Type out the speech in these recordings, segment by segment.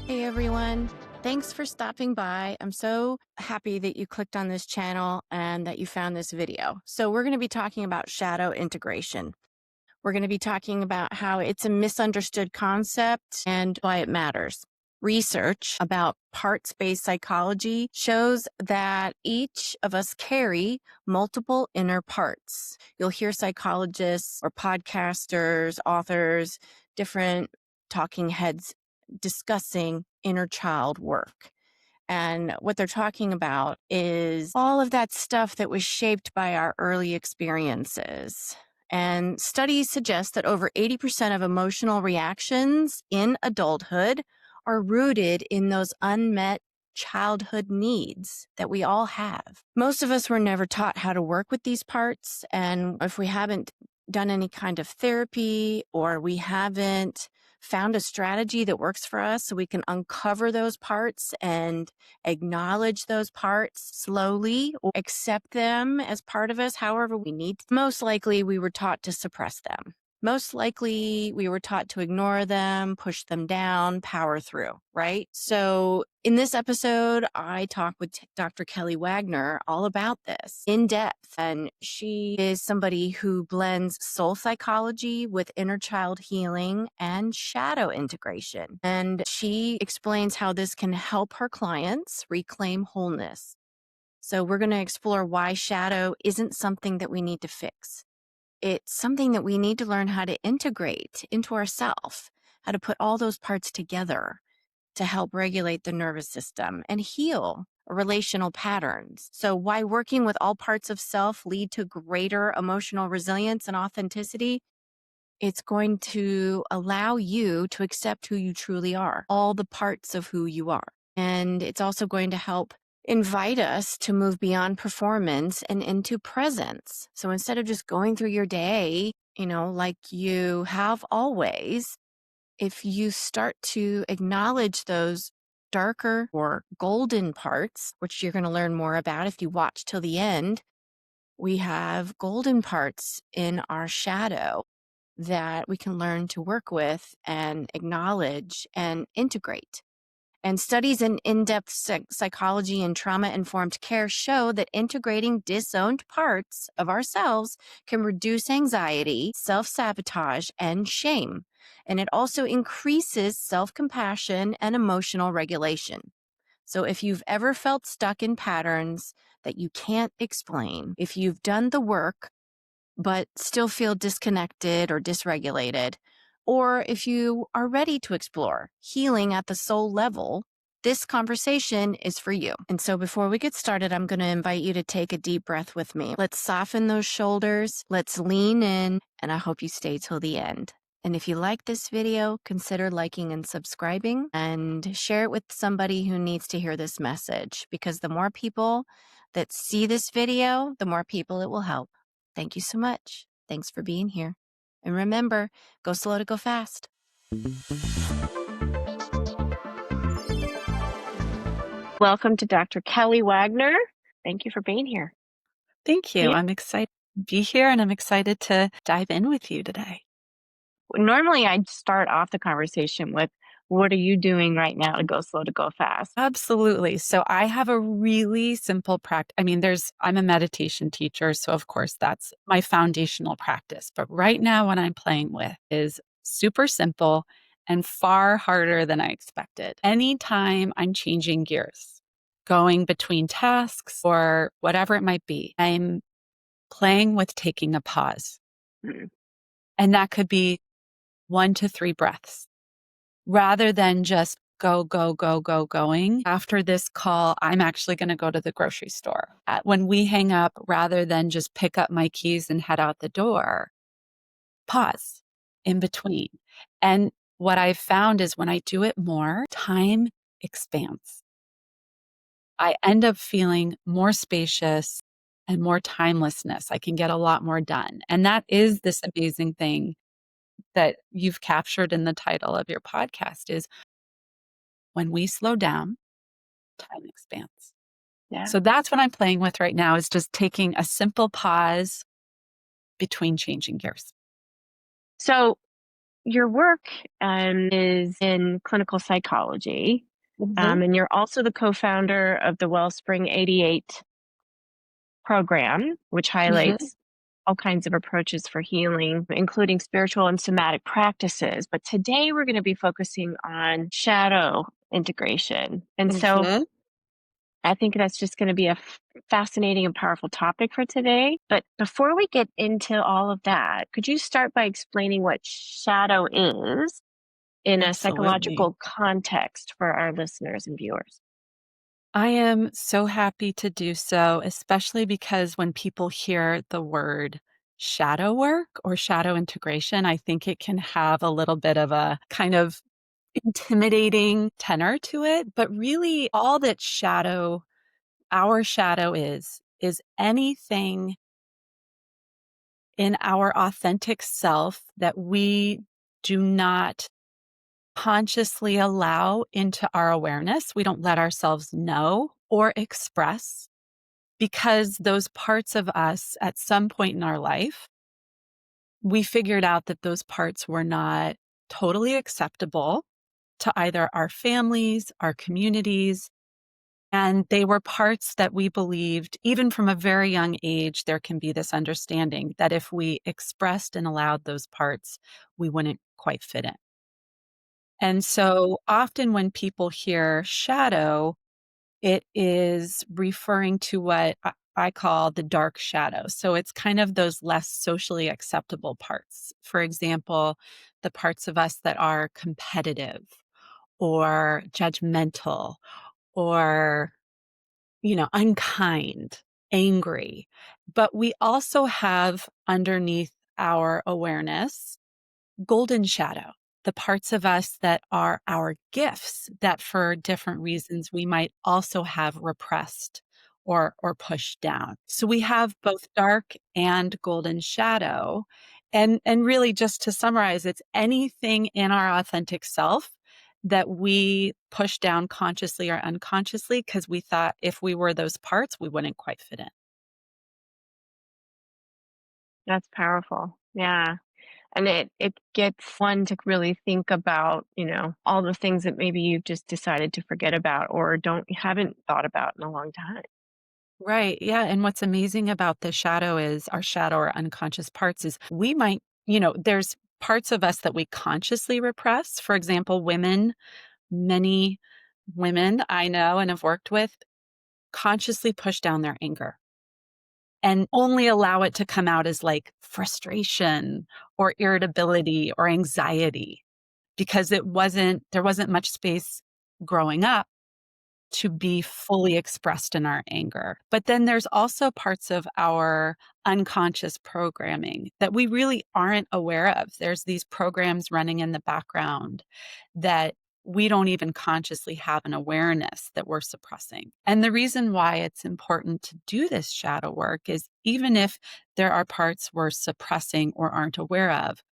Hey everyone, thanks for stopping by. I'm so happy that you clicked on this channel and that you found this video. So we're going to be talking about shadow integration. We're going to be talking about how it's a misunderstood concept and why it matters. Research about parts-based psychology shows that each of us carry multiple inner parts. You'll hear psychologists or podcasters, authors, different talking heads discussing inner child work. And what they're talking about is all of that stuff that was shaped by our early experiences. And studies suggest that over 80% of emotional reactions in adulthood are rooted in those unmet childhood needs that we all have. Most of us were never taught how to work with these parts. And if we haven't done any kind of therapy or we haven't found a strategy that works for us so we can uncover those parts and acknowledge those parts slowly or accept them as part of us however we need. Most likely we were taught to suppress them. Most likely we were taught to ignore them, push them down, power through, right? So in this episode, I talk with Dr. Kelly Waggoner all about this in depth. And she is somebody who blends soul psychology with inner child healing and shadow integration. And she explains how this can help her clients reclaim wholeness. So we're going to explore why shadow isn't something that we need to fix. It's something that we need to learn how to integrate into ourselves, how to put all those parts together to help regulate the nervous system and heal relational patterns. So why working with all parts of self lead to greater emotional resilience and authenticity? It's going to allow you to accept who you truly are, all the parts of who you are. And it's also going to help invite us to move beyond performance and into presence. So instead of just going through your day, like you have always, if you start to acknowledge those darker or golden parts, which you're going to learn more about if you watch till the end, we have golden parts in our shadow that we can learn to work with and acknowledge and integrate. And studies in in-depth psychology and trauma-informed care show that integrating disowned parts of ourselves can reduce anxiety, self-sabotage, and shame. And it also increases self-compassion and emotional regulation. So if you've ever felt stuck in patterns that you can't explain, if you've done the work but still feel disconnected or dysregulated, or if you are ready to explore healing at the soul level, this conversation is for you. And so before we get started, I'm going to invite you to take a deep breath with me. Let's soften those shoulders. Let's lean in, and I hope you stay till the end. And if you like this video, consider liking and subscribing and share it with somebody who needs to hear this message, because the more people that see this video, the more people it will help. Thank you so much. Thanks for being here. And remember, go slow to go fast. Welcome to Dr. Kelly Waggoner. Thank you for being here. Thank you. I'm excited to be here and I'm excited to dive in with you today. Normally, I'd start off the conversation with, what are you doing right now to go slow to go fast? Absolutely. So I have a really simple practice. I'm a meditation teacher. So of course that's my foundational practice. But right now what I'm playing with is super simple and far harder than I expected. Anytime I'm changing gears, going between tasks or whatever it might be, I'm playing with taking a pause. And that could be 1 to 3 breaths rather than just going. After this call, I'm actually going to go to the grocery store. When we hang up, rather than just pick up my keys and head out the door, pause in between. And what I've found is when I do it more, time expands. I end up feeling more spacious and more timelessness. I can get a lot more done. And that is this amazing thing that you've captured in the title of your podcast is when we slow down, time expands. Yeah. So that's what I'm playing with right now is just taking a simple pause between changing gears. So your work is in clinical psychology, Mhm. and you're also the co-founder of the Wellspring 88 program, which Mhm. highlights all kinds of approaches for healing, including spiritual and somatic practices. But today we're going to be focusing on shadow integration. And so Mhm. I think that's just going to be a fascinating and powerful topic for today. But before we get into all of that, could you start by explaining what shadow is in a Absolutely. psychological context for our listeners and viewers? I am so happy to do so, especially because when people hear the word shadow work or shadow integration, I think it can have a little bit of a kind of intimidating tenor to it. But really, all that our shadow is anything in our authentic self that we do not consciously allow into our awareness. We don't let ourselves know or express because those parts of us at some point in our life, we figured out that those parts were not totally acceptable to either our families, our communities, and they were parts that we believed, even from a very young age, there can be this understanding that if we expressed and allowed those parts, we wouldn't quite fit in. And so often when people hear shadow, it is referring to what I call the dark shadow. So it's kind of those less socially acceptable parts. For example, the parts of us that are competitive or judgmental or, unkind, angry. But we also have underneath our awareness golden shadow, the parts of us that are our gifts that for different reasons we might also have repressed or pushed down. So we have both dark and golden shadow. And really just to summarize, it's anything in our authentic self that we push down consciously or unconsciously because we thought if we were those parts, we wouldn't quite fit in. That's powerful. Yeah. And it gets one to really think about, all the things that maybe you've just decided to forget about or don't haven't thought about in a long time. Right. Yeah. And what's amazing about the shadow is our shadow or unconscious parts is we might, there's parts of us that we consciously repress. For example, many women I know and have worked with consciously push down their anger and only allow it to come out as like frustration or irritability or anxiety because there wasn't much space growing up to be fully expressed in our anger. But then there's also parts of our unconscious programming that we really aren't aware of. There's these programs running in the background that we don't even consciously have an awareness that we're suppressing. And the reason why it's important to do this shadow work is even if there are parts we're suppressing or aren't aware of,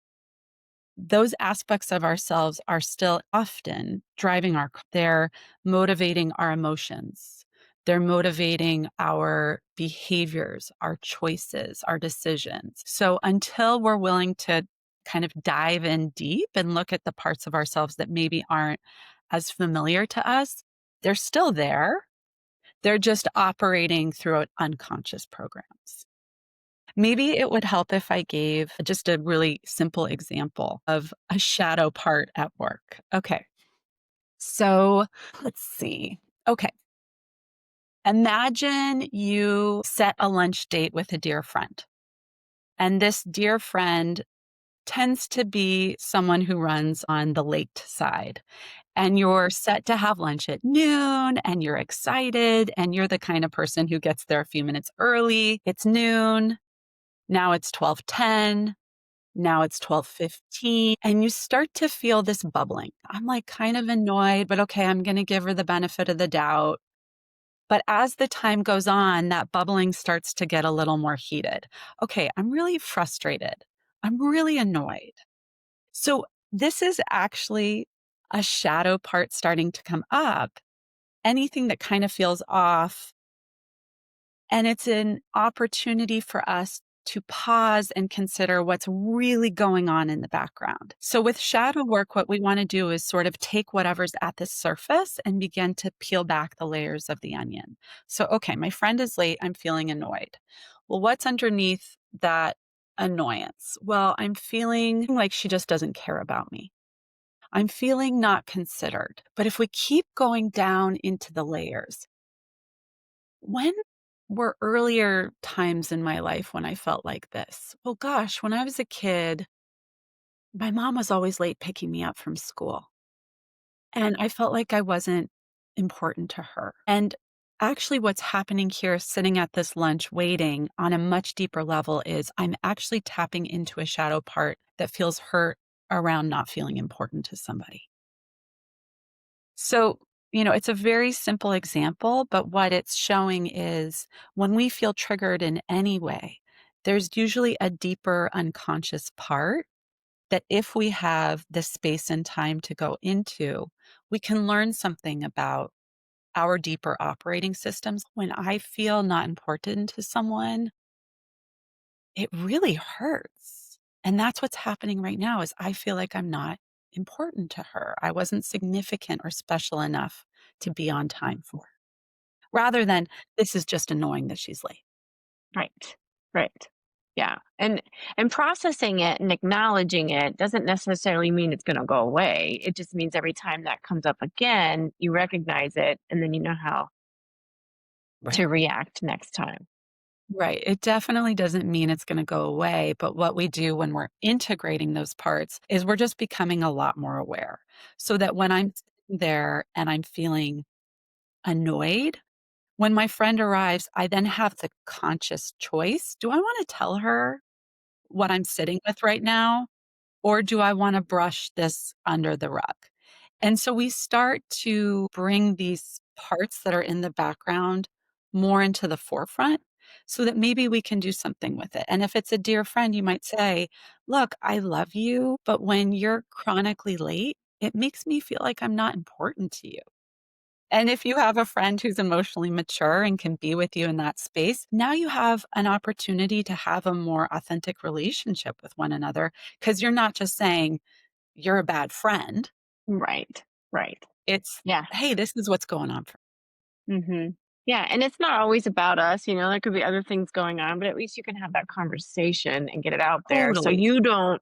those aspects of ourselves are still often driving they're motivating our emotions. They're motivating our behaviors, our choices, our decisions. So until we're willing to kind of dive in deep and look at the parts of ourselves that maybe aren't as familiar to us, they're still there. They're just operating through unconscious programs. Maybe it would help if I gave just a really simple example of a shadow part at work. Okay. So let's see. Okay. Imagine you set a lunch date with a dear friend, and this dear friend tends to be someone who runs on the late side. And you're set to have lunch at noon and you're excited and you're the kind of person who gets there a few minutes early. It's noon. Now it's 12:10. Now it's 12:15 and you start to feel this bubbling. I'm like kind of annoyed, but okay, I'm going to give her the benefit of the doubt. But as the time goes on, that bubbling starts to get a little more heated. Okay, I'm really frustrated. I'm really annoyed. So this is actually a shadow part starting to come up. Anything that kind of feels off. And it's an opportunity for us to pause and consider what's really going on in the background. So, with shadow work, what we want to do is sort of take whatever's at the surface and begin to peel back the layers of the onion. So, okay, my friend is late. I'm feeling annoyed. Well, what's underneath that annoyance? Well, I'm feeling like she just doesn't care about me. I'm feeling not considered. But if we keep going down into the layers, when were earlier times in my life when I felt like this? Well, gosh, when I was a kid, my mom was always late picking me up from school, and I felt like I wasn't important to her. And actually, what's happening here, sitting at this lunch waiting on a much deeper level, is I'm actually tapping into a shadow part that feels hurt around not feeling important to somebody. So, it's a very simple example, but what it's showing is when we feel triggered in any way, there's usually a deeper unconscious part that if we have the space and time to go into, we can learn something about our deeper operating systems. When I feel not important to someone, it really hurts. And that's what's happening right now is I feel like I'm not important to her. I wasn't significant or special enough to be on time for. Rather than this is just annoying that she's late. Right. Right. Yeah. And processing it and acknowledging it doesn't necessarily mean it's going to go away. It just means every time that comes up again, you recognize it and then you know how Right. to react next time. Right. It definitely doesn't mean it's going to go away. But what we do when we're integrating those parts is we're just becoming a lot more aware. So that when I'm sitting there and I'm feeling annoyed, when my friend arrives, I then have the conscious choice. Do I want to tell her what I'm sitting with right now? Or do I want to brush this under the rug? And so we start to bring these parts that are in the background more into the forefront so that maybe we can do something with it. And if it's a dear friend, you might say, look, I love you, but when you're chronically late, it makes me feel like I'm not important to you. And if you have a friend who's emotionally mature and can be with you in that space, now you have an opportunity to have a more authentic relationship with one another because you're not just saying, you're a bad friend. Right. Right. It's, Yeah. hey, this is what's going on for Mhm. Yeah, and it's not always about us, there could be other things going on, but at least you can have that conversation and get it out there so totally. you don't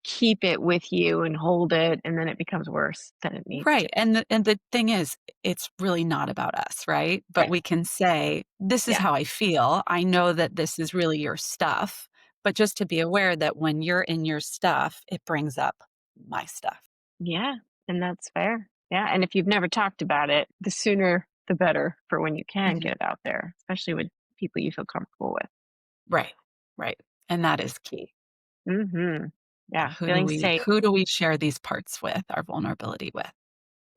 keep it with you and hold it and then it becomes worse than it needs to. Right. And the thing is, it's really not about us, right? But Right. we can say, this is Yeah. how I feel. I know that this is really your stuff, but just to be aware that when you're in your stuff, it brings up my stuff. Yeah, and that's fair. Yeah, and if you've never talked about it, the sooner the better for when you can Mhm. get it out there, especially with people you feel comfortable with. Right. Right. And that is key. Mhm. Yeah, Who do feeling we safe. who do we share these parts with, our vulnerability with?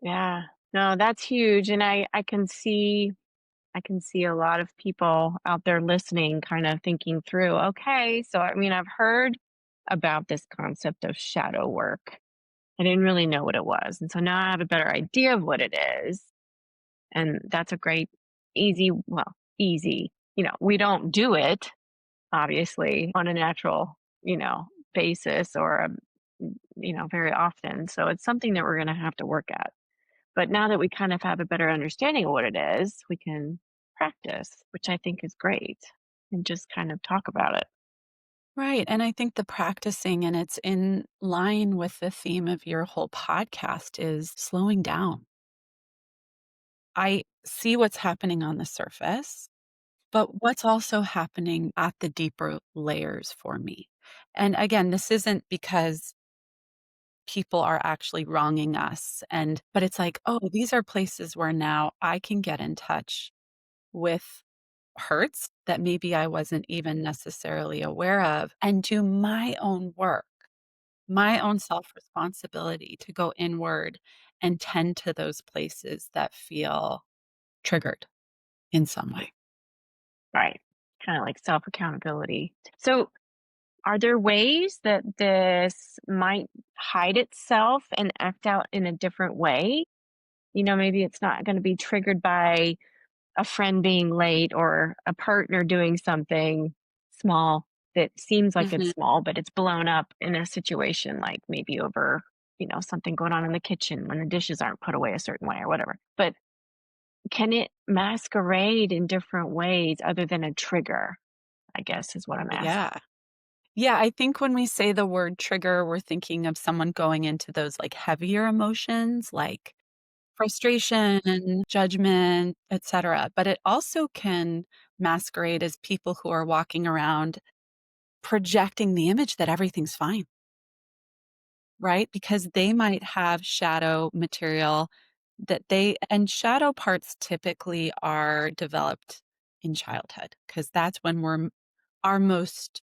Yeah. No, that's huge and I can see a lot of people out there listening kind of thinking through, okay, so I mean, I've heard about this concept of shadow work. I didn't really know what it was. And so now I have a better idea of what it is. And that's a great, easy. We don't do it, obviously, on a natural, basis or, very often. So it's something that we're going to have to work at. But now that we kind of have a better understanding of what it is, we can practice, which I think is great, and just kind of talk about it. Right, and I think the practicing, and it's in line with the theme of your whole podcast, is slowing down. I see what's happening on the surface, but what's also happening at the deeper layers for me? And again, this isn't because people are actually wronging us but it's like, "Oh, these are places where now I can get in touch with hurts that maybe I wasn't even necessarily aware of and do my own work, my own self responsibility to go inward and tend to those places that feel triggered in some way." Right. Kind of like self accountability. So, are there ways that this might hide itself and act out in a different way? Maybe it's not going to be triggered by a friend being late or a partner doing something small. that seems like it's Mhm. small, but it's blown up in a situation like maybe over, something going on in the kitchen when the dishes aren't put away a certain way or whatever. But can it masquerade in different ways other than a trigger? I guess is what I'm asking. Yeah. Yeah, I think when we say the word trigger, we're thinking of someone going into those, like, heavier emotions, like frustration, judgment, etcetera, but it also can masquerade as people who are walking around projecting the image that everything's fine, right? Because they might have shadow material that they and shadow parts typically are developed in childhood because that's when we're our most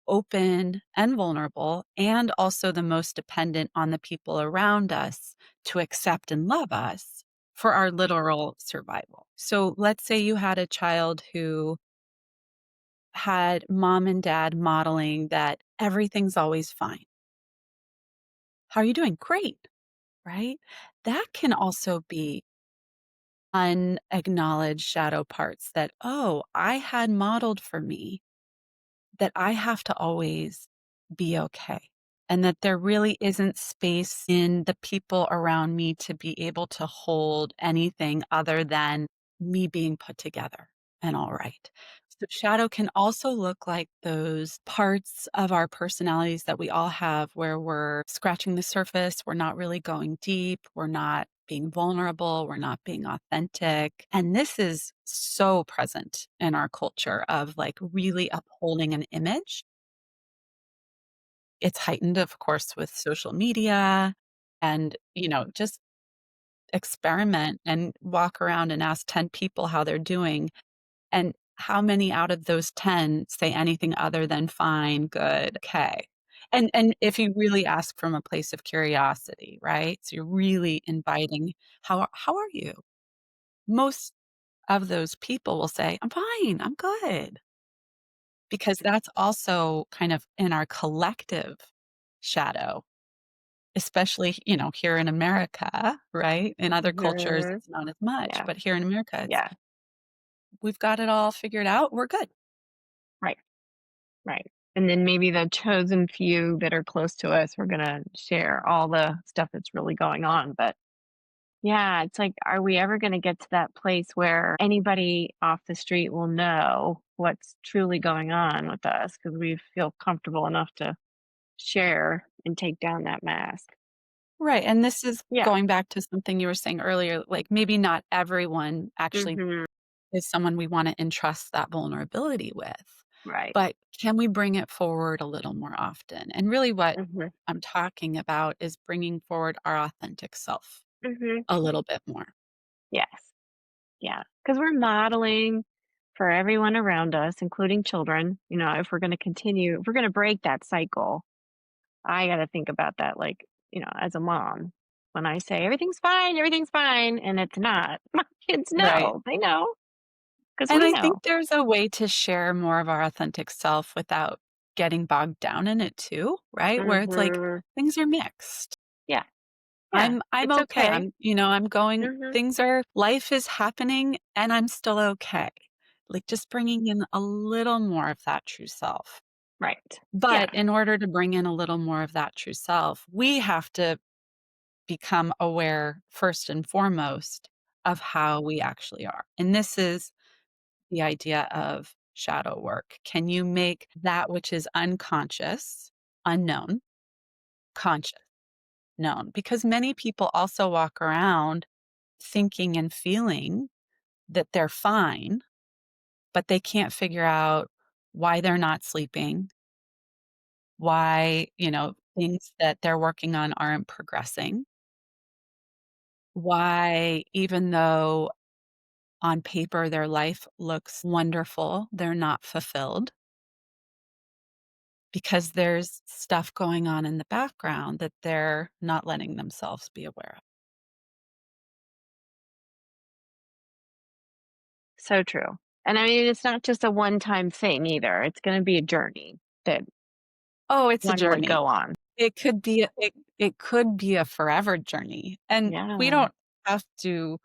open and vulnerable, and also the most dependent on the people around us to accept and love us for our literal survival. So let's say you had a child who had mom and dad modeling that everything's always fine. How are you doing? Great, right? That can also be unacknowledged shadow parts that, oh, I had modeled for me that I have to always be okay, and that there really isn't space in the people around me to be able to hold anything other than me being put together and all right. So shadow can also look like those parts of our personalities that we all have where we're scratching the surface, we're not really going deep, we're not being vulnerable, we're not being authentic. And this is so present in our culture of like really upholding an image. It's heightened, of course, with social media and, just experiment and walk around and ask 10 people how they're doing. And how many out of those 10 say anything other than fine, good, okay? And if you really ask from a place of curiosity, right? So you're really inviting, how are you? Most of those people will say, "I'm fine, I'm good." Because that's also kind of in our collective shadow, especially, here in America, right? In other cultures, Mhm. it's not as much, Yeah. but here in America, it's Yeah. we've got it all figured out, we're good. Right. Right. And then maybe the chosen few that are close to us, we're gonna share all the stuff that's really going on. But yeah, it's like, are we ever gonna get to that place where anybody off the street will know what's truly going on with us because we feel comfortable enough to share and take down that mask? Right, and this is Yeah. going back to something you were saying earlier, like, maybe not everyone actually Mhm. is someone we wanna entrust that vulnerability with, Right. but can we bring it forward a little more often? And really what Mhm. I'm talking about is bringing forward our authentic self Mhm. a little bit more. Yes. Yeah. Because we're modeling for everyone around us, including children. If we're going to continue, if we're going to break that cycle, I got to think about that, like, as a mom. When I say everything's fine, and it's not, my kids Right. know. They know because And we I think know. there's a way to share more of our authentic self without getting bogged down in it too, right? Where it's like Hmm. things are mixed. Yeah. Yeah. I'm It's okay. okay. I'm going Hmm. things are life is happening and I'm still okay. Like just bringing in a little more of that true self. Right. But Yeah. in order to bring in a little more of that true self, we have to become aware first and foremost of how we actually are. And this is the idea of shadow work. Can you make that which is unconscious, unknown, conscious, known? Because many people also walk around thinking and feeling that they're fine, but they can't figure out why they're not sleeping, why, things that they're working on aren't progressing, why, even though on paper their life looks wonderful, they're not fulfilled because there's stuff going on in the background that they're not letting themselves be aware of. So true. And I mean, it's not just a one-time thing either. It's going to be a journey that Oh, it's a one would journey. go on. It could be a forever journey, and we Yeah. don't have to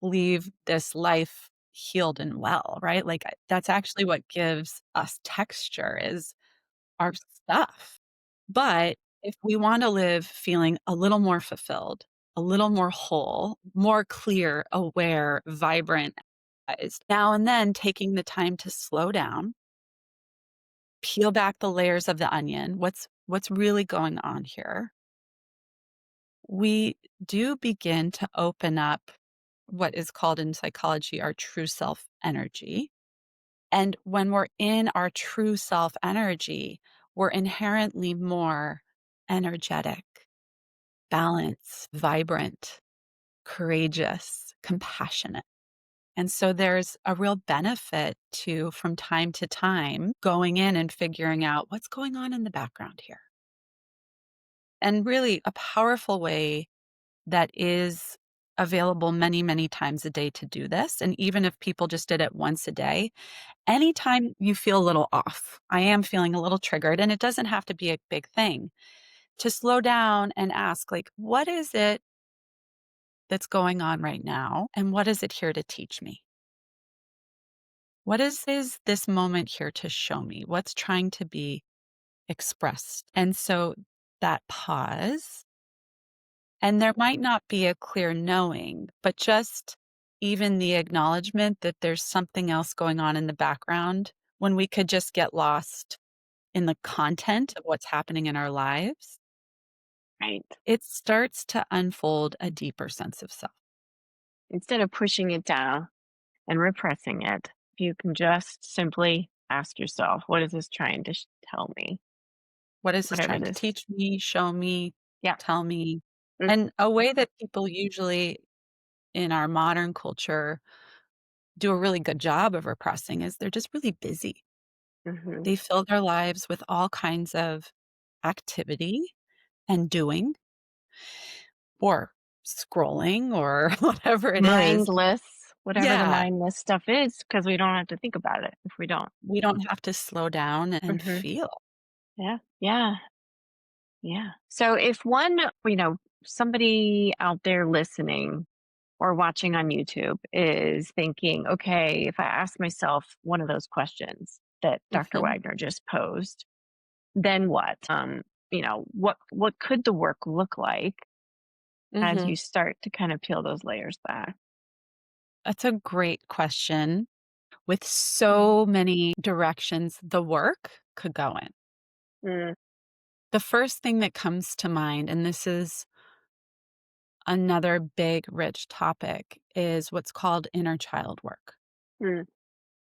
leave this life healed and well, right? Like, that's actually what gives us texture is our stuff. But if we want to live feeling a little more fulfilled, a little more whole, more clear, aware, vibrant, is now and then taking the time to slow down, peel back the layers of the onion. What's really going on here? We do begin to open up what is called in psychology our true self energy. And when we're in our true self energy, we're inherently more energetic, balanced, vibrant, courageous, compassionate. And so there's a real benefit to, from time to time, going in and figuring out what's going on in the background here. And really, a powerful way that is available many, many times a day to do this. And even if people just did it once a day, anytime you feel a little off, I am feeling a little triggered, and it doesn't have to be a big thing, to slow down and ask, like, what is it that's going on right now? And what is it here to teach me? What is this moment here to show me? What's trying to be expressed? And so that pause, and there might not be a clear knowing, but just even the acknowledgement that there's something else going on in the background when we could just get lost in the content of what's happening in our lives, Right. it starts to unfold a deeper sense of self. Instead of pushing it down and repressing it, you can just simply ask yourself, what is this trying to tell me? What is this Whatever trying to this, teach me, show me, yeah. tell me? Mm, And a way that people usually in our modern culture do a really good job of repressing is they're just really busy. mhm. They fill their lives with all kinds of activity and doing or scrolling or whatever it is. Mindless, whatever the Yeah, mindless stuff is, because we don't have to think about it if we don't. we don't have to slow down and Mhm. feel. Yeah. Yeah. Yeah. So if one, somebody out there listening or watching on YouTube is thinking, okay, if I ask myself one of those questions that Dr. Mhm, Wagner just posed, then what? What could the work look like as mhm. you start to kind of peel those layers back? That's a great question with so many directions the work could go in. Mm, The first thing that comes to mind, and this is another big, rich topic, is what's called inner child work. mm,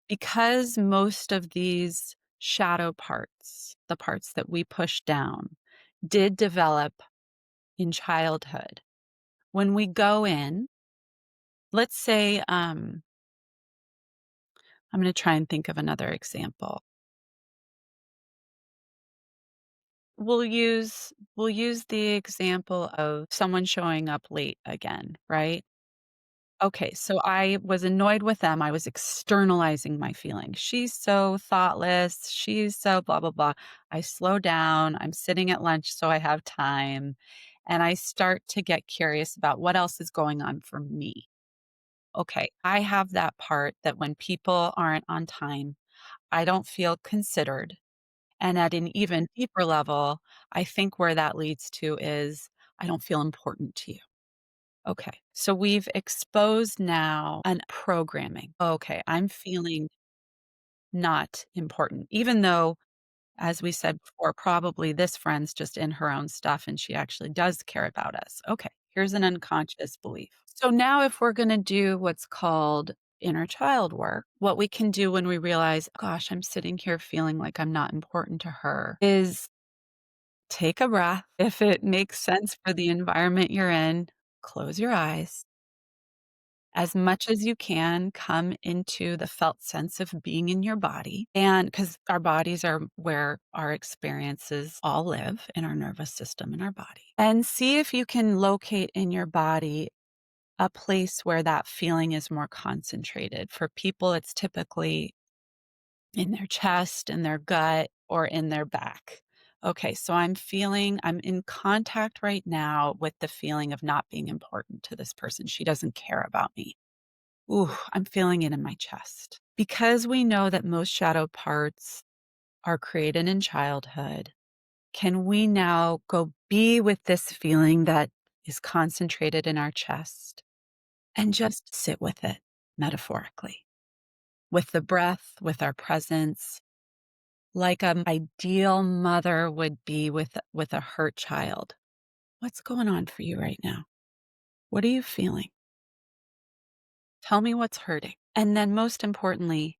Because most of these shadow parts, the parts that we push down, did develop in childhood. When we go in, let's say, I'm going to try and think of another example. We'll use the example of someone showing up late again, right? Okay, so I was annoyed with them. I was externalizing my feelings. She's so thoughtless. She's so blah, blah, blah. I slow down. I'm sitting at lunch, so I have time. And I start to get curious about what else is going on for me. Okay, I have that part that when people aren't on time, I don't feel considered. And at an even deeper level, I think where that leads to is I don't feel important to you. Okay. So we've exposed now an programming. Okay. I'm feeling not important, even though, as we said before, probably this friend's just in her own stuff and she actually does care about us. Okay. Here's an unconscious belief. So now, if we're going to do what's called inner child work, what we can do when we realize, gosh, I'm sitting here feeling like I'm not important to her is take a breath. If it makes sense for the environment you're in, close your eyes. As much as you can, come into the felt sense of being in your body. And because our bodies are where our experiences all live in our nervous system in our body. And see if you can locate in your body a place where that feeling is more concentrated. For people, it's typically in their chest, in their gut, or in their back. Okay, so I'm in contact right now with the feeling of not being important to this person. She doesn't care about me. Ooh, I'm feeling it in my chest. Because we know that most shadow parts are created in childhood, can we now go be with this feeling that is concentrated in our chest and just sit with it metaphorically, with the breath, with our presence, like an ideal mother would be with a hurt child. What's going on for you right now? What are you feeling? Tell me what's hurting. And then, most importantly,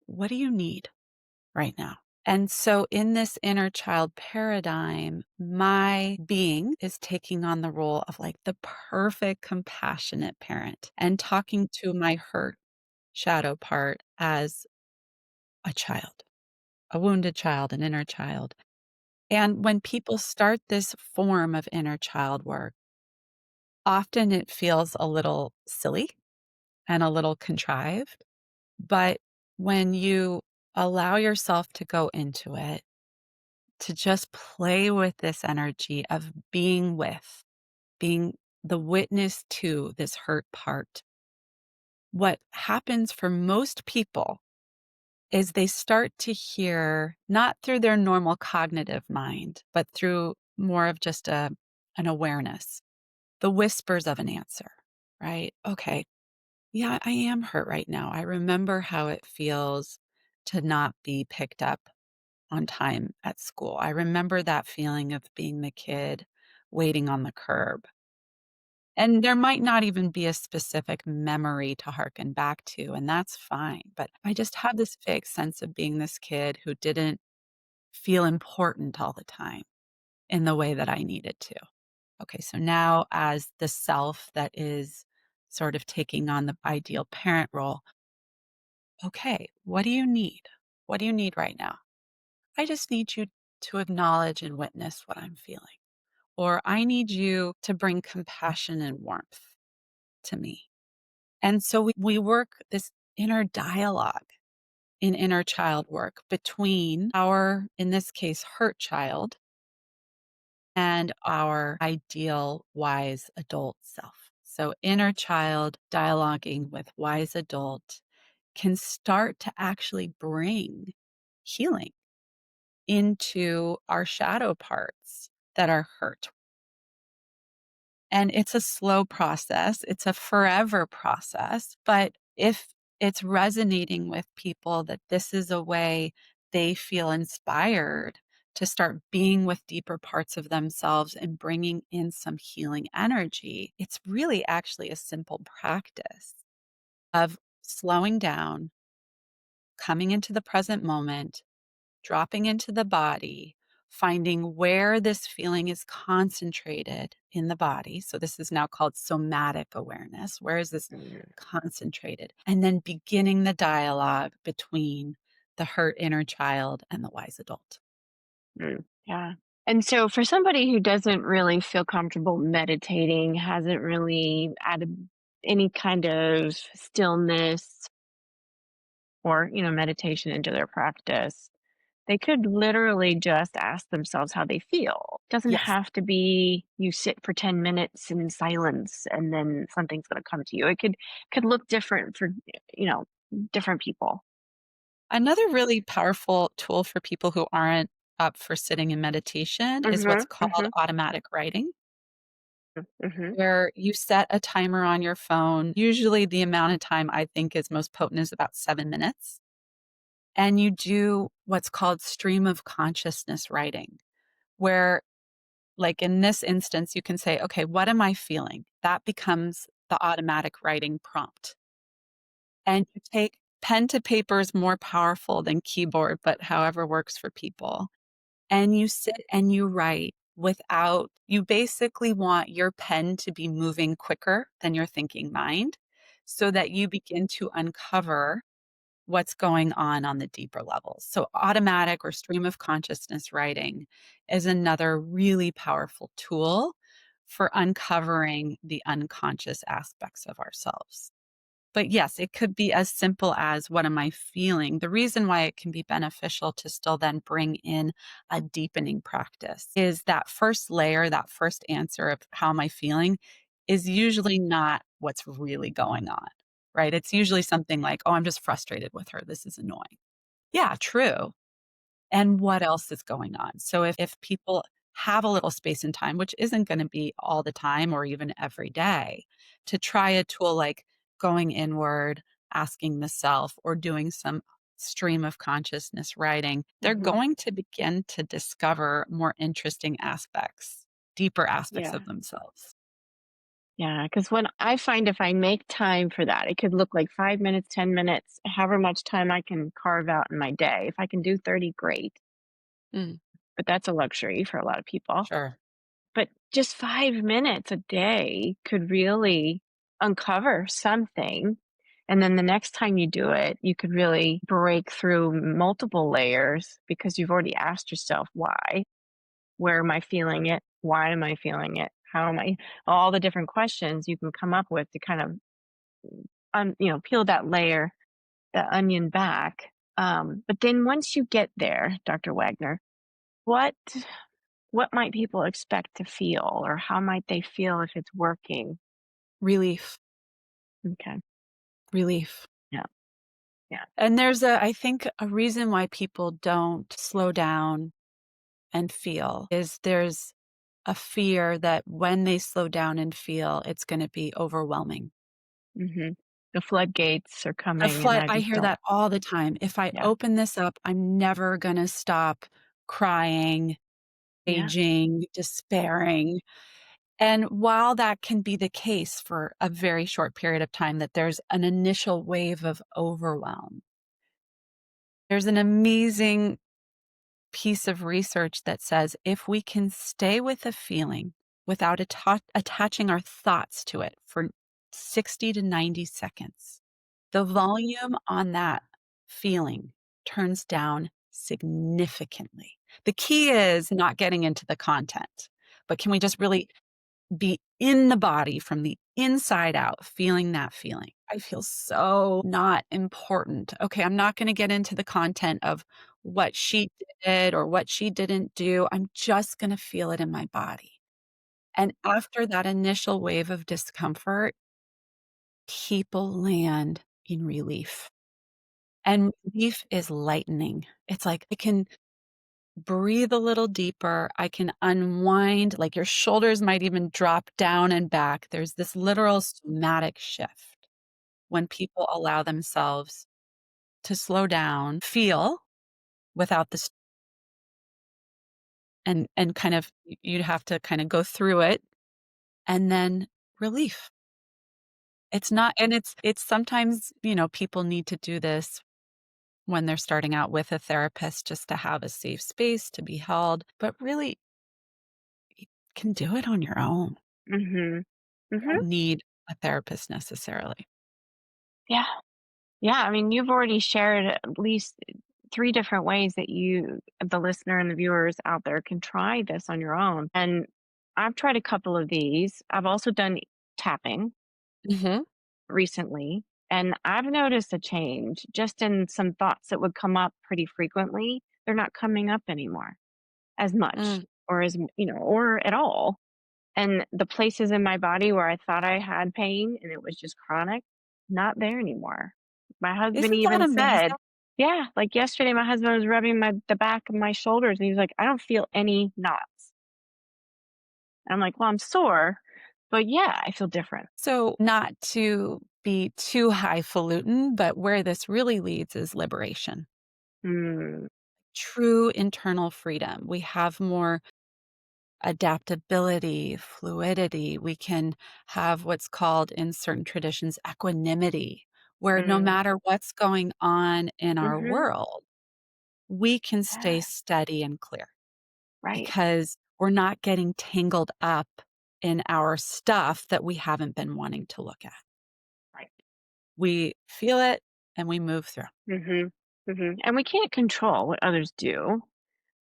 what do you need right now? And so, in this inner child paradigm, my being is taking on the role of like the perfect, compassionate parent and talking to my hurt shadow part as a child, a wounded child, an inner child. And when people start this form of inner child work, often it feels a little silly and a little contrived. But when you allow yourself to go into it, to just play with this energy of being the witness to this hurt part, what happens for most people is they start to hear, not through their normal cognitive mind, but through more of just an awareness, the whispers of an answer, right? Okay, yeah, I am hurt right now. I remember how it feels to not be picked up on time at school. I remember that feeling of being the kid waiting on the curb. And there might not even be a specific memory to harken back to, and that's fine. But I just had this vague sense of being this kid who didn't feel important all the time in the way that I needed to. Okay, so now as the self that is sort of taking on the ideal parent role, okay, what do you need? What do you need right now? I just need you to acknowledge and witness what I'm feeling. Or I need you to bring compassion and warmth to me. And so we work this inner dialogue in inner child work between our, in this case, hurt child and our ideal wise adult self. So inner child dialoguing with wise adult can start to actually bring healing into our shadow parts that are hurt. And it's a slow process, it's a forever process, but if it's resonating with people that this is a way they feel inspired to start being with deeper parts of themselves and bringing in some healing energy, it's really actually a simple practice of slowing down, coming into the present moment, dropping into the body, finding where this feeling is concentrated in the body. So, this is now called somatic awareness. Where is this concentrated? And then beginning the dialogue between the hurt inner child and the wise adult. Yeah. And so for somebody who doesn't really feel comfortable meditating, hasn't really added any kind of stillness or, meditation into their practice, they could literally just ask themselves how they feel. It doesn't Yes. have to be you sit for 10 minutes in silence and then something's going to come to you. It could look different for, you know, different people. Another really powerful tool for people who aren't up for sitting in meditation is what's Mhm. called Mhm. automatic writing, Mhm. where you set a timer on your phone. Usually, the amount of time I think is most potent is about 7 minutes. And you do what's called stream of consciousness writing, where, like in this instance, you can say, okay, what am I feeling? That becomes the automatic writing prompt. And you take pen to paper is more powerful than keyboard, but however works for people. And you sit and you write without, you basically want your pen to be moving quicker than your thinking mind so that you begin to uncover what's going on the deeper levels. So, automatic or stream of consciousness writing is another really powerful tool for uncovering the unconscious aspects of ourselves. But yes, it could be as simple as what am I feeling? The reason why it can be beneficial to still then bring in a deepening practice is that first layer, that first answer of how am I feeling is usually not what's really going on, right? It's usually something like, oh, I'm just frustrated with her. This is annoying. Yeah, true. and what else is going on. So if people have a little space and time, which isn't going to be all the time or even every day, to try a tool like going inward, asking the self, or doing some stream of consciousness writing, they're Mhm. going to begin to discover more interesting aspects, deeper aspects Yeah. of themselves. Yeah, because when I find if I make time for that, it could look like 5 minutes, 10 minutes, however much time I can carve out in my day. If I can do 30, great, Mm, but that's a luxury for a lot of people. sure. But just 5 minutes a day could really uncover something, and then the next time you do it, you could really break through multiple layers because you've already asked yourself, "Why? Where am I feeling it? Why am I feeling it? How am I?" All the different questions you can come up with to kind of peel that layer, the onion back. But then once you get there, Dr. Wagner, what what might people expect to feel, or how might they feel if it's working? Relief, Okay. relief. Yeah. Yeah. And I think a reason why people don't slow down and feel is there's a fear that when they slow down and feel, it's going to be overwhelming. Hmm. The floodgates are A coming, and flood, I I just hear don't. that all the time. If I Yeah. open this up, I'm never going to stop crying, Yeah. raging, despairing. And while that can be the case for a very short period of time, that there's an initial wave of overwhelm, there's an amazing piece of research that says if we can stay with a feeling without attaching our thoughts to it for 60 to 90 seconds, the volume on that feeling turns down significantly. The key is not getting into the content, but can we just really be in the body from the inside out, feeling that feeling? I feel so not important. Okay, I'm not going to get into the content of what she did or what she didn't do. I'm just going to feel it in my body. And after that initial wave of discomfort, people land in relief. And relief is lightening. It's like I can breathe a little deeper. I can unwind, like your shoulders might even drop down and back. There's this literal somatic shift when people allow themselves to slow down, feel without this, and kind of you'd have to kind of go through it, and then relief. It's not, and it's sometimes, people need to do this when they're starting out with a therapist just to have a safe space to be held, but really you can do it on your own. Hmm. Hmm. Don't need a therapist necessarily. Yeah. Yeah. I mean, you've already shared at least three different ways that the listener and the viewers out there, can try this on your own. And I've tried a couple of these. I've also done tapping Mhm. recently, and I've noticed a change just in some thoughts that would come up pretty frequently. They're not coming up anymore as much, Mm. or or at all. And the places in my body where I thought I had pain and it was just chronic, not there anymore. My husband Isn't that even amazing? said, yeah, like yesterday my husband was rubbing the back of my shoulders and he was like, "I don't feel any knots." I'm like, "Well, I'm sore, but yeah, I feel different." So, not to be too highfalutin, but where this really leads is liberation. Mm, True internal freedom. We have more adaptability, fluidity. We can have what's called in certain traditions equanimity, where no mm, matter what's going on in our mhm. world, we can stay Yeah, steady and clear. right, Because we're not getting tangled up in our stuff that we haven't been wanting to look at. right. We feel it and we move through. Mhm, mhm, and we can't control what others do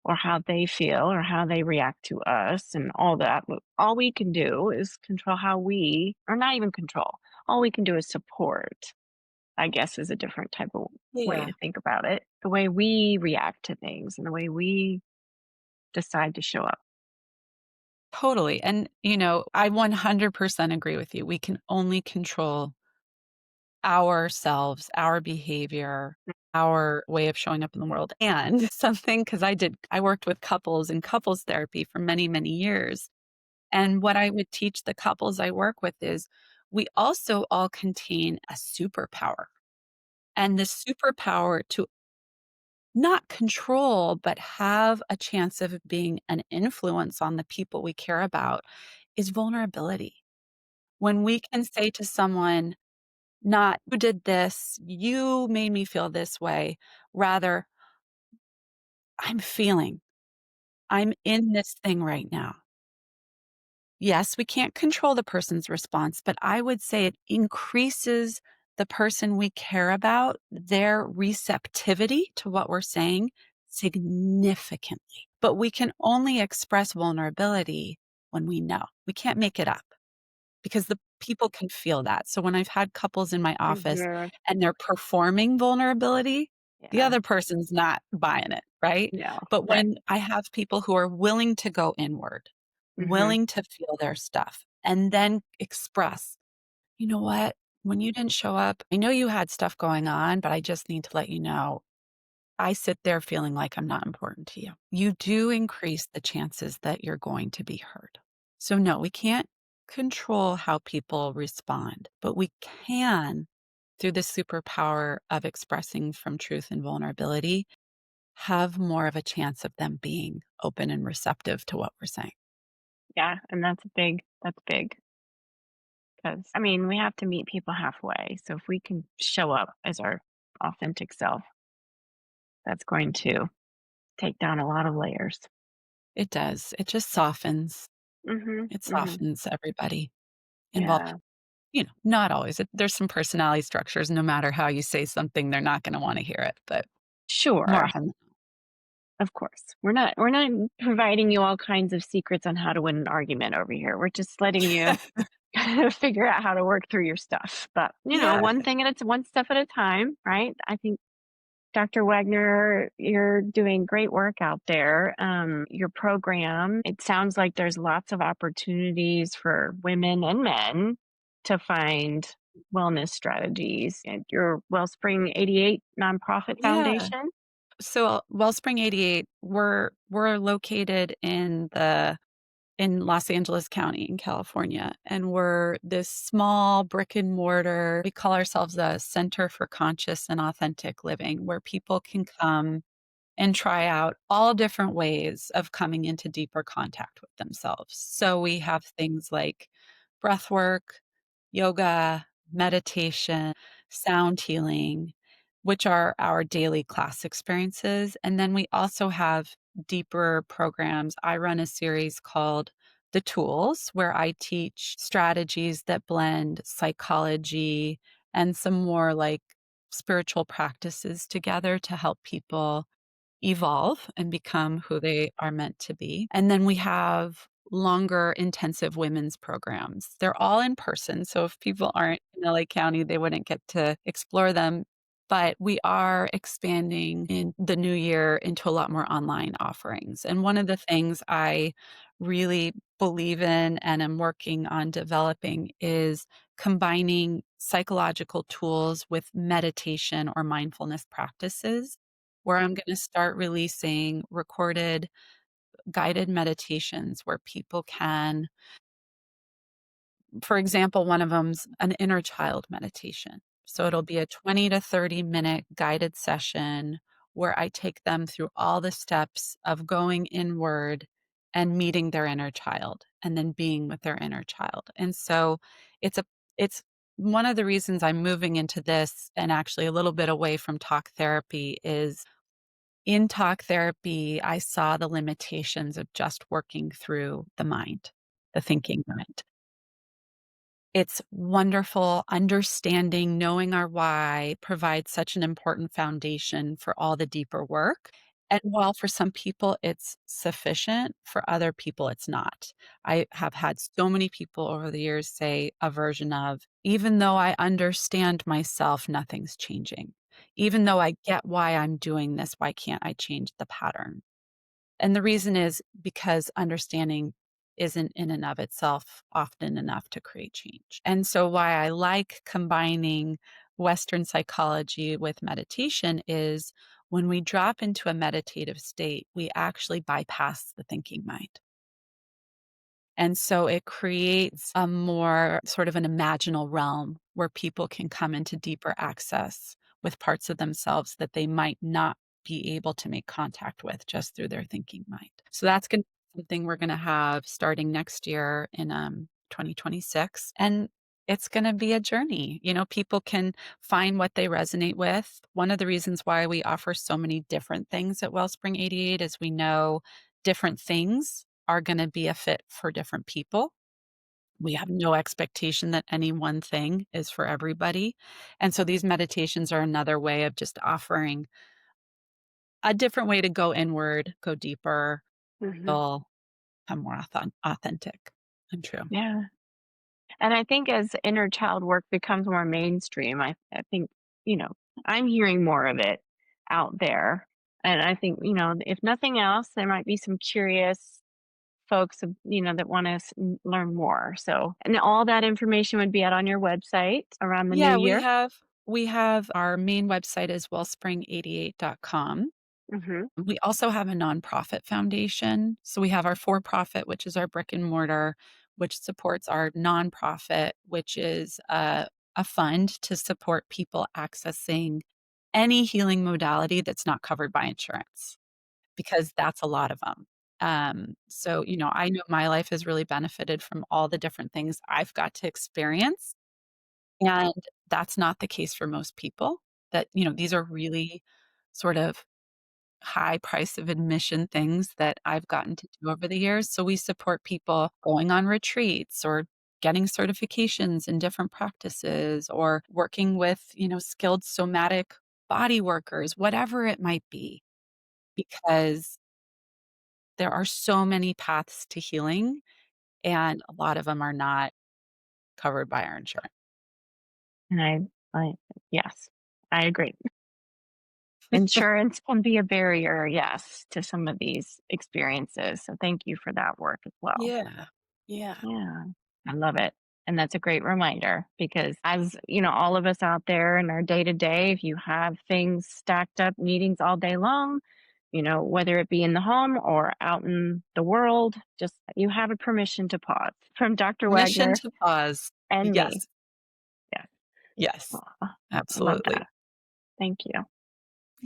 or how they feel or how they react to us and all that. But all we can do is control how we, or not even control, all we can do is support, I guess, is a different type of way Yeah, to think about it. The way we react to things and the way we decide to show up. totally. And, I 100% agree with you. We can only control ourselves, our behavior, our way of showing up in the world. And something, because I worked with couples in couples therapy for many, many years. And what I would teach the couples I work with is we also all contain a superpower. And the superpower to not control, but have a chance of being an influence on the people we care about is vulnerability. When we can say to someone, not, "You did this, you made me feel this way," rather, "I'm feeling, I'm in this thing right now." Yes, we can't control the person's response, but I would say it increases the person we care about, their receptivity to what we're saying significantly. But we can only express vulnerability when we know. We can't make it up because the people can feel that. So when I've had couples in my office Mhm. and they're performing vulnerability, the Yeah. other person's not buying it, right? No. But Right. when I have people who are willing to go inward, Mhm. willing to feel their stuff, and then express, "You know what? When you didn't show up, I know you had stuff going on, but I just need to let you know I sit there feeling like I'm not important to you." You do increase the chances that you're going to be heard. So, no, we can't control how people respond, but we can, through the superpower of expressing from truth and vulnerability, have more of a chance of them being open and receptive to what we're saying. Yeah, and that's big because I mean, we have to meet people halfway. So if we can show up as our authentic self, that's going to take down a lot of layers. It does. It just softens. Mhm. It Mhm. softens everybody involved. Yeah. Not always. There's some personality structures, no matter how you say something, they're not gonna wanna hear it, but more Sure. often. Of course. We're not providing you all kinds of secrets on how to win an argument over here. We're just letting you figure out how to work through your stuff. But, Yeah, one step at a time, right? I think Dr. Wagner, you're doing great work out there. Your program, it sounds like there's lots of opportunities for women and men to find wellness strategies. And your Wellspring 88 nonprofit yeah. foundation. So, Wellspring 88, we're located in Los Angeles County in California, and we're this small brick and mortar, we call ourselves a Center for Conscious and Authentic Living, where people can come and try out all different ways of coming into deeper contact with themselves. So we have things like breath work, yoga, meditation, sound healing, which are our daily class experiences. And then we also have deeper programs. I run a series called The Tools, where I teach strategies that blend psychology and some more like spiritual practices together to help people evolve and become who they are meant to be. And then we have longer intensive women's programs. They're all in person. So if people aren't in LA County, they wouldn't get to explore them. But we are expanding in the new year into a lot more online offerings. And one of the things I really believe in and am working on developing is combining psychological tools with meditation or mindfulness practices, where I'm gonna start releasing recorded guided meditations where people can, for example, one of them's an inner child meditation. So it'll be a 20 to 30-minute guided session where I take them through all the steps of going inward and meeting their inner child and then being with their inner child. And so it's a it's one of the reasons I'm moving into this and actually a little bit away from talk therapy is in talk therapy, I saw the limitations of just working through the mind, the thinking mind. It's wonderful understanding, knowing our why provides such an important foundation for all the deeper work. And while for some people it's sufficient, for other people it's not. I have had so many people over the years say a version of, even though I understand myself, nothing's changing. Even though I get why I'm doing this, why can't I change the pattern? And the reason is because understanding isn't in and of itself often enough to create change. And so why I like combining Western psychology with meditation is when we drop into a meditative state, we actually bypass the thinking mind. And so it creates a more sort of an imaginal realm where people can come into deeper access with parts of themselves that they might not be able to make contact with just through their thinking mind. So that's going to be something we're going to have starting next year in 2026. And it's going to be a journey. You know, people can find what they resonate with. One of the reasons why we offer so many different things at Wellspring 88 is we know different things are gonna be a fit for different people. We have no expectation that any one thing is for everybody, and so these meditations are another way of just offering a different way to go inward, go deeper, Mhm. feel become more authentic and true. Yeah. And I think as inner child work becomes more mainstream, I think, you know, I'm hearing more of it out there. And I think, if nothing else, there might be some curious folks, that want to learn more. So, and all that information would be out on your website around the new Yeah, year. we have our main website is wellspring88.com. Hmm. We also have a nonprofit foundation. So we have our for profit, which is our brick and mortar, which supports our nonprofit, which is a fund to support people accessing any healing modality that's not covered by insurance, because that's a lot of them. So, you know, I know my life has really benefited from all the different things I've got to experience. And that's not the case for most people. That, you know, these are really sort of high price of admission things that I've gotten to do over the years. So we support people going on retreats or getting certifications in different practices or working with, you know, skilled somatic body workers, whatever it might be, because there are so many paths to healing and a lot of them are not covered by our insurance. And yes, I agree. Insurance can be a barrier, yes, to some of these experiences. So thank you for that work as well. Yeah. Yeah. Yeah, I love it. And that's a great reminder because, as all of us out there in our day to day, if you have things stacked up, meetings all day long, whether it be in the home or out in the world, just you have a permission to pause from Dr. Permission Wagner to pause. and me. Yes. Yes. Yes. Aw, I love Absolutely. that. Thank you.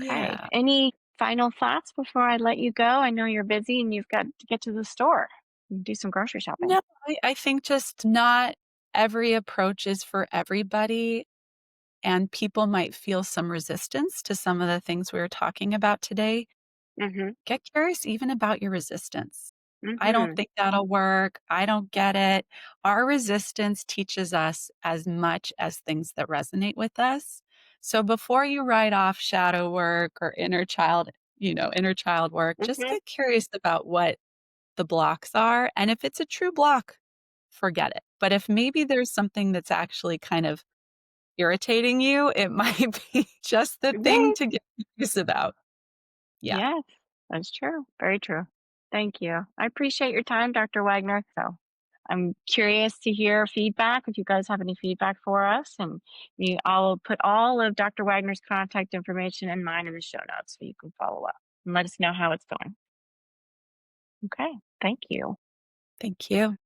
Okay. Yeah. Any final thoughts before I let you go? I know you're busy and you've got to get to the store and do some grocery shopping. No, I think just not every approach is for everybody, and people might feel some resistance to some of the things we were talking about today. Mhm. Get curious even about your resistance. I don't Mhm. think that'll work. I don't get it. Our resistance teaches us as much as things that resonate with us. So before you write off shadow work or inner child, you know, inner child work, just Mhm. get curious about what the blocks are. And if it's a true block, forget it. But if maybe there's something that's actually kind of irritating you, it might be just the thing Right. to get curious about. Yeah. Yes, that's true. Very true. Thank you. I appreciate your time, Dr. Wagner. So I'm curious to hear feedback if you guys have any feedback for us. And I'll put all of Dr. Wagner's contact information and mine in the show notes so you can follow up and let us know how it's going. Okay. Thank you. Thank you.